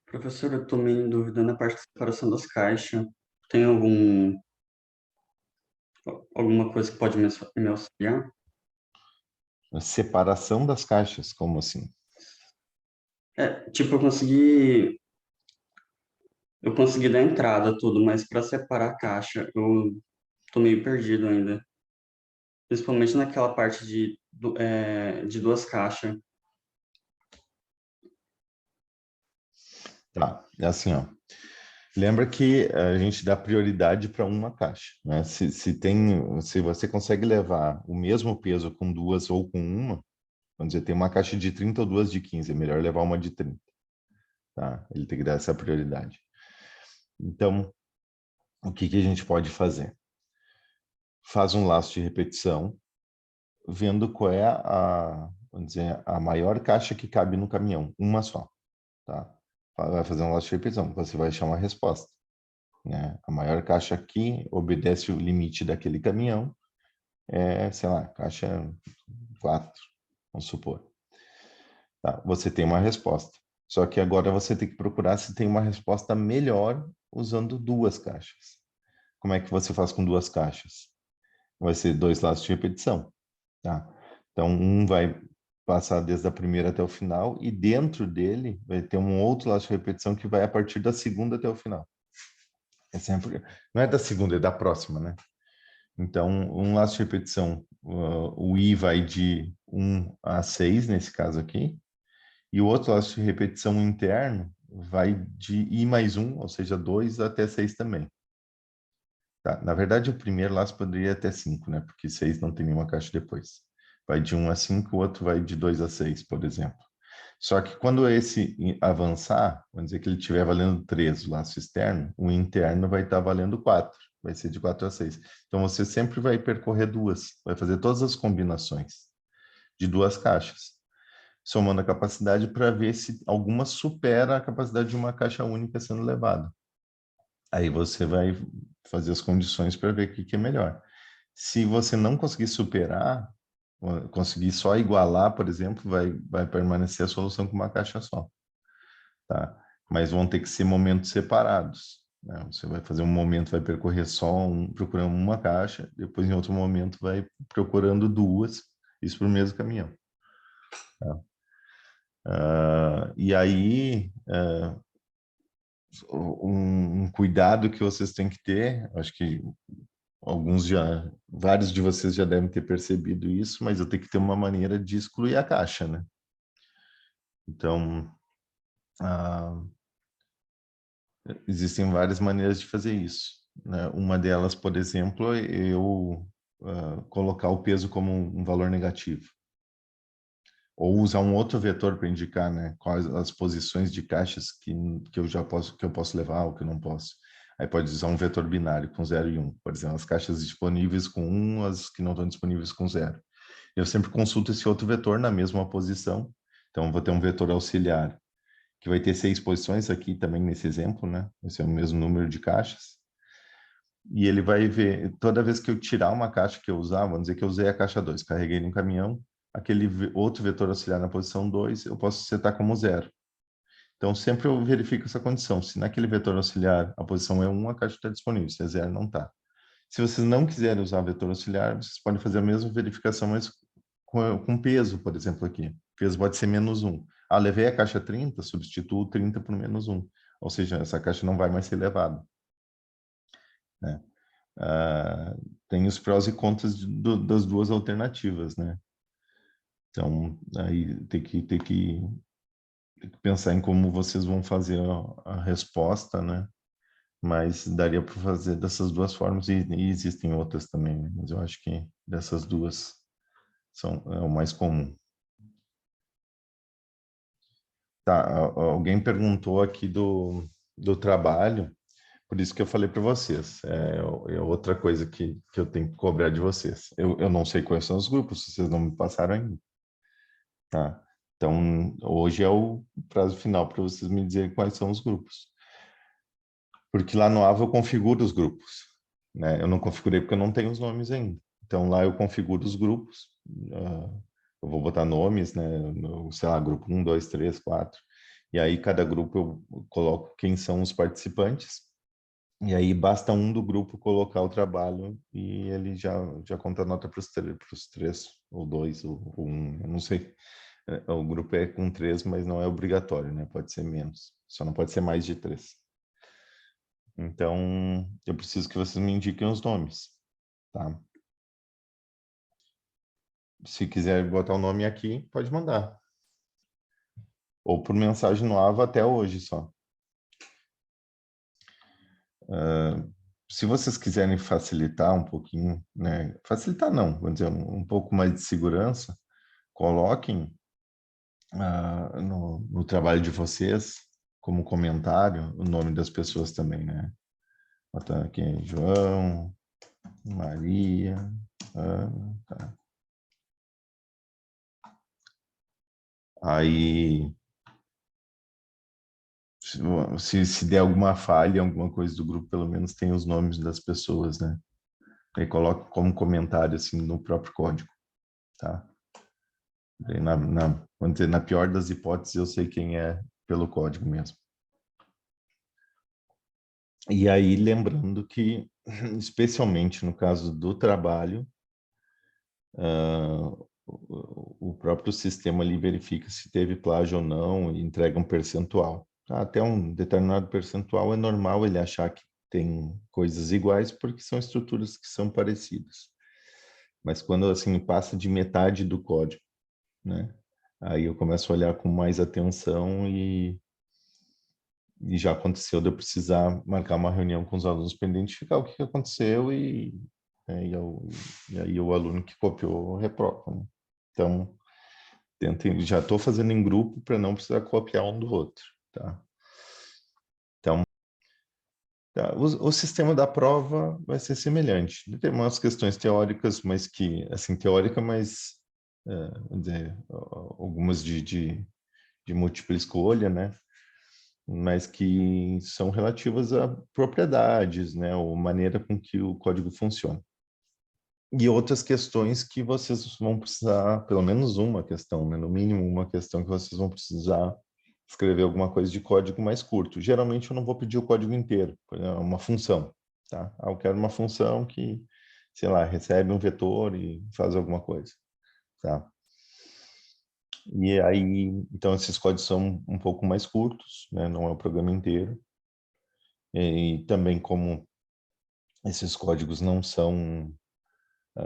Professor, eu tô meio em dúvida na parte de separação das caixas. Tem alguma coisa que pode me auxiliar? A separação das caixas, como assim? Tipo, eu consegui dar entrada tudo, mas para separar a caixa, eu tô meio perdido ainda. Principalmente naquela parte de duas caixas. Tá, é assim, ó. Lembra que a gente dá prioridade para uma caixa, né? Se você consegue levar o mesmo peso com duas ou com uma, vamos dizer, tem uma caixa de 30 ou duas de 15, é melhor levar uma de 30, tá? Ele tem que dar essa prioridade. Então, o que a gente pode fazer? Faz um laço de repetição, vendo qual é vamos dizer, a maior caixa que cabe no caminhão, uma só, tá? Vai fazer um laço de repetição, você vai achar uma resposta, né? A maior caixa aqui obedece o limite daquele caminhão, sei lá, caixa 4, vamos supor. Tá? Você tem uma resposta. Só que agora você tem que procurar se tem uma resposta melhor usando duas caixas. Como é que você faz com duas caixas? Vai ser dois laços de repetição, tá? Então, um vai passar desde a primeira até o final e dentro dele vai ter um outro laço de repetição que vai a partir da segunda até o final. É sempre, não é da segunda, é da próxima, né? Então, um laço de repetição, o I vai de 1 a 6, nesse caso aqui, e o outro laço de repetição interno vai de I mais 1, ou seja, 2 até 6 também. Tá? Na verdade, o primeiro laço poderia ir até 5, né? Porque 6 não tem nenhuma caixa depois. Vai de 1 a 5, o outro vai de 2 a 6, por exemplo. Só que quando esse avançar, vamos dizer que ele estiver valendo 3, o laço externo, o interno vai estar valendo 4, vai ser de 4 a 6. Então você sempre vai percorrer duas, vai fazer todas as combinações de duas caixas, somando a capacidade para ver se alguma supera a capacidade de uma caixa única sendo levada. Aí você vai fazer as condições para ver o que é melhor. Se você não conseguir superar, conseguir só igualar, por exemplo, vai permanecer a solução com uma caixa só, tá? Mas vão ter que ser momentos separados, né? Você vai fazer um momento, vai percorrer procurando uma caixa, depois em outro momento vai procurando duas, isso para o mesmo caminhão, tá? E aí, um cuidado que vocês têm que ter, acho que vários de vocês já devem ter percebido isso, mas eu tenho que ter uma maneira de excluir a caixa, né? Então, ah, existem várias maneiras de fazer isso, né? Uma delas, por exemplo, é eu colocar o peso como um valor negativo. Ou usar um outro vetor para indicar, né, quais as posições de caixas que eu posso levar ou que eu não posso. Aí pode usar um vetor binário com 0 e 1. Por exemplo, as caixas disponíveis com 1, as que não estão disponíveis com 0. Eu sempre consulto esse outro vetor na mesma posição. Então, vou ter um vetor auxiliar que vai ter 6 posições aqui também nesse exemplo, né? Esse é o mesmo número de caixas. E ele vai ver, toda vez que eu tirar uma caixa que eu usar, vamos dizer que eu usei a caixa 2, carreguei no caminhão, aquele outro vetor auxiliar na posição 2, eu posso setar como 0. Então, sempre eu verifico essa condição. Se naquele vetor auxiliar a posição é 1, a caixa está disponível. Se é 0, não está. Se vocês não quiserem usar vetor auxiliar, vocês podem fazer a mesma verificação, mas com peso, por exemplo, aqui. Peso pode ser -1. Levei a caixa 30, substituo o 30 por -1. Ou seja, essa caixa não vai mais ser levada, né? Tem os prós e contras das duas alternativas, né? Então, aí tem que pensar em como vocês vão fazer a resposta, né? Mas daria para fazer dessas duas formas e existem outras também, né? Mas eu acho que dessas duas é o mais comum. Tá, alguém perguntou aqui do trabalho, por isso que eu falei para vocês. É outra coisa que eu tenho que cobrar de vocês. Eu não sei quais são os grupos, vocês não me passaram ainda. Tá? Então, hoje é o prazo final para vocês me dizerem quais são os grupos. Porque lá no AVA eu configuro os grupos, né? Eu não configurei porque eu não tenho os nomes ainda. Então, lá eu configuro os grupos. Eu vou botar nomes, né? Sei lá, grupo 1, 2, 3, 4. E aí, cada grupo eu coloco quem são os participantes, e aí basta um do grupo colocar o trabalho e ele já conta a nota para os três, ou dois, ou um, eu não sei. O grupo é com três, mas não é obrigatório, né? Pode ser menos, só não pode ser mais de três. Então, eu preciso que vocês me indiquem os nomes, tá? Se quiser botar o nome aqui, pode mandar. Ou por mensagem no AVA até hoje só. Se vocês quiserem facilitar um pouquinho, né? Facilitar não, vou dizer, um pouco mais de segurança, coloquem no trabalho de vocês, como comentário, o nome das pessoas também, né? Bota aqui, João, Maria, Ana, tá. Aí, se der alguma falha, alguma coisa do grupo, pelo menos tem os nomes das pessoas, né? Aí coloca como comentário, assim, no próprio código, tá? Daí vamos dizer, na pior das hipóteses, eu sei quem é pelo código mesmo. E aí, lembrando que, especialmente no caso do trabalho, o próprio sistema ali verifica se teve plágio ou não e entrega um percentual. Até um determinado percentual é normal ele achar que tem coisas iguais porque são estruturas que são parecidas. Mas quando assim passa de metade do código, né? Aí eu começo a olhar com mais atenção e já aconteceu de eu precisar marcar uma reunião com os alunos para identificar o que aconteceu e aí o aluno que copiou reprova, né? Então, já estou fazendo em grupo para não precisar copiar um do outro, tá? Então, tá, o sistema da prova vai ser semelhante. Tem umas questões teóricas, mas que, assim, teórica, mas, vamos dizer, algumas de múltipla escolha, né? Mas que são relativas a propriedades, né? Ou maneira com que o código funciona. E outras questões que vocês vão precisar, pelo menos uma questão, né? No mínimo uma questão que vocês vão precisar escrever alguma coisa de código mais curto. Geralmente eu não vou pedir o código inteiro, uma função, tá? Eu quero uma função que, sei lá, recebe um vetor e faz alguma coisa, tá? E aí, então esses códigos são um pouco mais curtos, né? Não é o programa inteiro. E também como esses códigos não são,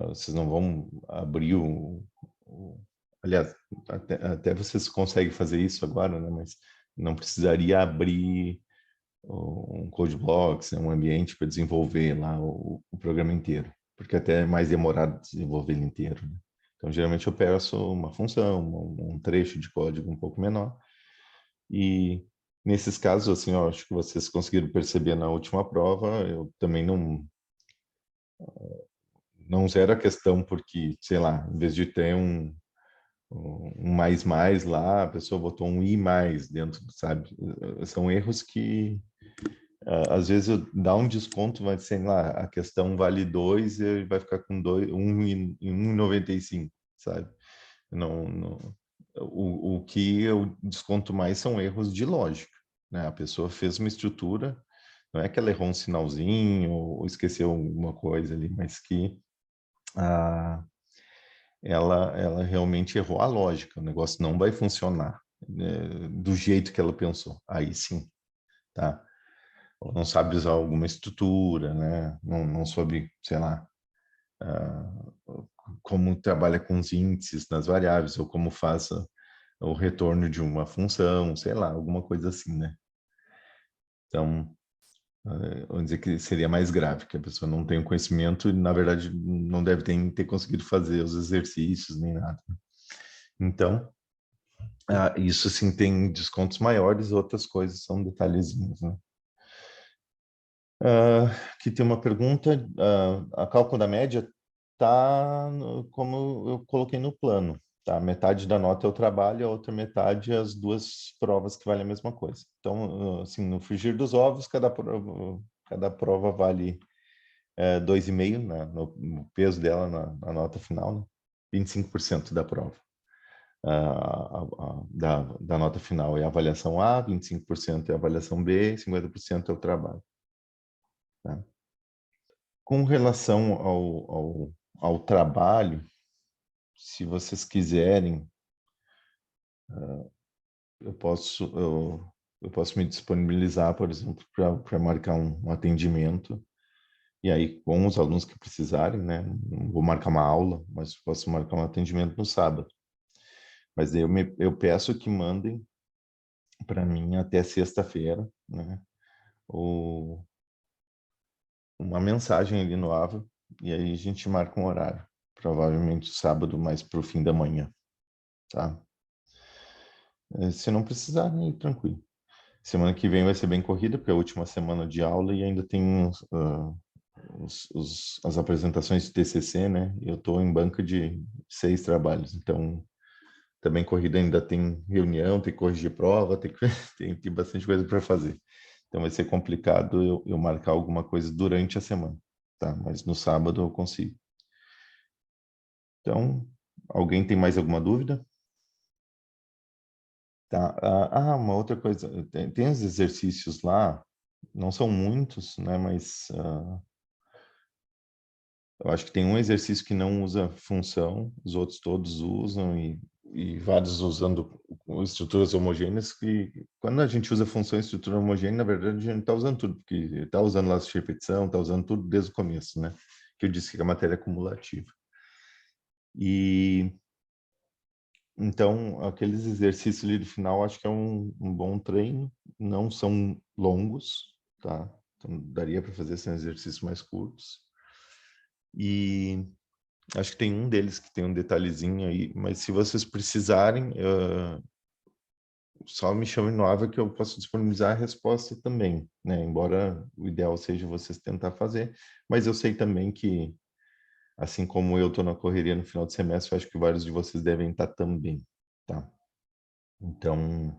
vocês não vão abrir aliás, até vocês conseguem fazer isso agora, né? Mas não precisaria abrir um code blocks, né? Um ambiente para desenvolver lá o programa inteiro, porque até é mais demorado desenvolver ele inteiro, né? Então, geralmente eu peço uma função, um trecho de código um pouco menor e nesses casos, assim, eu acho que vocês conseguiram perceber na última prova, eu também não zero a questão porque, sei lá, em vez de ter um mais lá, a pessoa botou um i mais dentro, sabe? São erros que às vezes dá um desconto, mas sei lá, a questão vale 2 e ele vai ficar com 1,95, sabe? Não, o que eu desconto mais são erros de lógica, né? A pessoa fez uma estrutura, não é que ela errou um sinalzinho ou esqueceu alguma coisa ali, mas que ah, ela realmente errou a lógica, o negócio não vai funcionar, né, do jeito que ela pensou. Aí sim, tá? Ou não sabe usar alguma estrutura, né? Não soube, sei lá, como trabalha com os índices nas variáveis, ou como faz o retorno de uma função, sei lá, alguma coisa assim, né? Então, vamos dizer que seria mais grave, que a pessoa não tem o conhecimento e, na verdade, não deve ter conseguido fazer os exercícios nem nada. Então, isso sim tem descontos maiores, outras coisas são detalhezinhos, né? Aqui tem uma pergunta, a cálculo da média tá como eu coloquei no plano, tá? Metade da nota é o trabalho, a outra metade é as duas provas que valem a mesma coisa. Então, assim, no frigir dos ovos, cada prova vale 2,5, né, no peso dela na nota final, né? 25% da prova. da nota final é a avaliação A, 25% é a avaliação B, 50% é o trabalho. Tá? Com relação ao trabalho, se vocês quiserem, eu posso me disponibilizar, por exemplo, para marcar um atendimento, e aí com os alunos que precisarem, né? Não vou marcar uma aula, mas posso marcar um atendimento no sábado. Mas daí eu peço que mandem para mim até sexta-feira, né? Uma mensagem ali no Ava, e aí a gente marca um horário. Provavelmente sábado, mais para o fim da manhã, tá? Se não precisar, aí tranquilo. Semana que vem vai ser bem corrida, porque é a última semana de aula e ainda tem as apresentações de TCC, né? Eu estou em banca de 6 trabalhos, então também corrida ainda tem reunião, tem que corrigir prova, tem bastante coisa para fazer. Então vai ser complicado eu marcar alguma coisa durante a semana, tá? Mas no sábado eu consigo. Então, alguém tem mais alguma dúvida? Tá. Uma outra coisa, tem os exercícios lá, não são muitos, né? Mas eu acho que tem um exercício que não usa função, os outros todos usam e vários usando estruturas homogêneas, que quando a gente usa função e estrutura homogênea, na verdade a gente está usando tudo, porque está usando laço de repetição, está usando tudo desde o começo, né? Que eu disse que a matéria é cumulativa. E então, aqueles exercícios ali do final, acho que é um bom treino, não são longos, tá? Então, daria para fazer esses exercícios mais curtos. E acho que tem um deles que tem um detalhezinho aí, mas se vocês precisarem, só me chamem no Ava que eu posso disponibilizar a resposta também, né? Embora o ideal seja vocês tentar fazer, mas eu sei também que, assim como eu estou na correria no final de semestre, eu acho que vários de vocês devem estar também, tá? Então,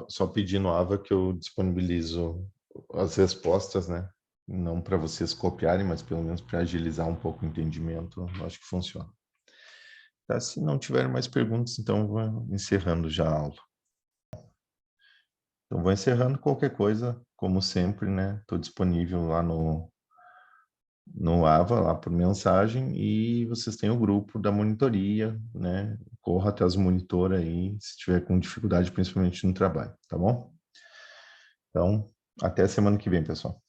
só pedir no Ava que eu disponibilizo as respostas, né? Não para vocês copiarem, mas pelo menos para agilizar um pouco o entendimento, eu acho que funciona. Tá? Se não tiver mais perguntas, então vou encerrando já a aula. Então vou encerrando qualquer coisa, como sempre, né? Estou disponível lá no Ava, lá por mensagem, e vocês têm o grupo da monitoria, né? Corra atrás do monitor aí, se tiver com dificuldade, principalmente no trabalho, tá bom? Então, até a semana que vem, pessoal.